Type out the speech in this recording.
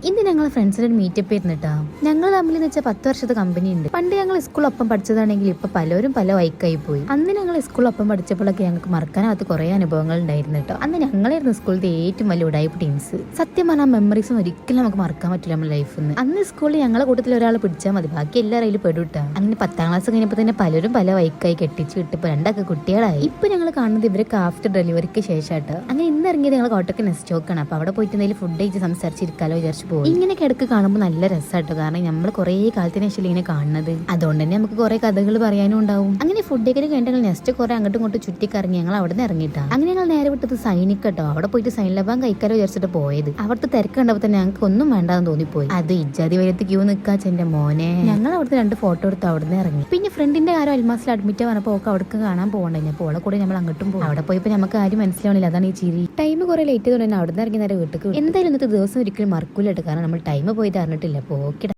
ഇന്ന് ഞങ്ങൾ ഫ്രണ്ട്സിന്റെ മീറ്റപ്പ് ഇരുന്നിട്ടാ. ഞങ്ങൾ തമ്മിൽ വെച്ചാൽ 10 വർഷത്തെ കമ്പനി ഉണ്ട്. പണ്ട് ഞങ്ങൾ സ്കൂളൊപ്പം പഠിച്ചതാണെങ്കിൽ ഇപ്പൊ പലരും പല വൈക്കായി പോയി. അന്ന് ഞങ്ങൾ സ്കൂളൊപ്പം പഠിച്ചപ്പോഴൊക്കെ ഞങ്ങൾക്ക് മറക്കാനകത്ത് കുറെ അനുഭവങ്ങൾ ഉണ്ടായിരുന്നു കേട്ടോ. അന്ന് ഞങ്ങളായിരുന്നു സ്കൂളിലെ ഏറ്റവും വലിയ ഉടായ്പ ടീംസ്. സത്യം പറഞ്ഞാൽ മെമ്മറീസും ഒരിക്കലും നമുക്ക് മറക്കാൻ പറ്റില്ല നമ്മുടെ ലൈഫിൽ നിന്ന്. അന്ന് സ്കൂളിൽ ഞങ്ങളെ കൂട്ടത്തിൽ ഒരാൾ പിടിച്ചാൽ മതി, ബാക്കി എല്ലാവരും പെടുട്ടാ. അങ്ങനെ 10ാം ക്ലാസ് കഴിഞ്ഞപ്പോൾ തന്നെ പലരും പല വൈക്കായി കെട്ടിച്ച് വിട്ടപ്പോ രണ്ടൊക്കെ കുട്ടികളായി. ഇപ്പൊ ഞങ്ങൾ കാണുന്നത് ഇവരൊക്കെ ആഫ്റ്റർ ഡെലിവറിക്ക് ശേഷമായിട്ട്. അങ്ങനെ ഇന്ന് ഇറങ്ങിയത് ഞങ്ങൾ കോട്ടൊക്കെ നെസ്റ്റോക്കാണ്. അപ്പൊ അവിടെ പോയിട്ട് എന്തെങ്കിലും ഫുഡ് കഴിച്ച് സംസാരിച്ചിരിക്കാലോ വിചാരിച്ചു പോകും. ഇങ്ങനെ കിടക്ക് കാണുമ്പോൾ നല്ല രസമാട്ടോ, കാരണം നമ്മൾ കുറെ കാലത്തിന് ശേഷം ഇങ്ങനെ കാണുന്നത്. അതുകൊണ്ട് തന്നെ നമുക്ക് കുറെ കഥകൾ പറയാനും ഉണ്ടാവും. അങ്ങനെ ഫുഡ് കഴിക്കാൻ കഴിഞ്ഞാൽ നെക്സ്റ്റ് കുറെ അങ്ങോട്ടും ഇങ്ങോട്ടും ചുറ്റിക്കറങ്ങി ഞങ്ങൾ അവിടെ നിന്ന് ഇറങ്ങിയിട്ടാ. അങ്ങനെ ഞങ്ങൾ നേരെ വിട്ടത് സൈനിക്കട്ടോ. അവിടെ പോയിട്ട് സൈൻ ലഭാൻ കഴിക്കാലോ വിചാരിച്ചിട്ട് പോയത്. അവിടുത്തെ തിരക്ക് കണ്ടപ്പോൾ തന്നെ ഞങ്ങൾക്ക് ഒന്നും വേണ്ടാന്ന് തോന്നിപ്പോയി. അത് ഇജാതി വരത്ത് ക്യൂ നിൽക്കാച്ചെന്റെ മോനെ. ഞങ്ങൾ അവിടുത്തെ 2 ഫോട്ടോ എടുത്ത് അവിടെ നിന്ന് ഇറങ്ങി. പിന്നെ ഫ്രണ്ടിന്റെ കാര്യം അൽമാസിൽ അഡ്മിറ്റ് പറഞ്ഞപ്പോൾ ഒക്കെ അവിടേക്ക് കാണാൻ പോകണ്ടേ. പോളെ കൂടെ നമ്മൾ അങ്ങോട്ടും പോകും. അവിടെ പോയപ്പോൾ നമുക്ക് ആരും മനസ്സിലാവണില്ല, അതാണ് ഈ ചിരി. ടൈം കുറെ ലേറ്റ് ചെയ്തോണ്ട് തന്നെ അവിടെ നിന്ന് ഇറങ്ങി നേരെ വീട്ടിൽ. എന്തായാലും ഇന്നത്തെ ദിവസം ഒരിക്കലും മറക്കൂല, കാരണം നമ്മൾ ടൈം പോയിട്ട് അറിഞ്ഞിട്ടില്ല. ഓക്കെ.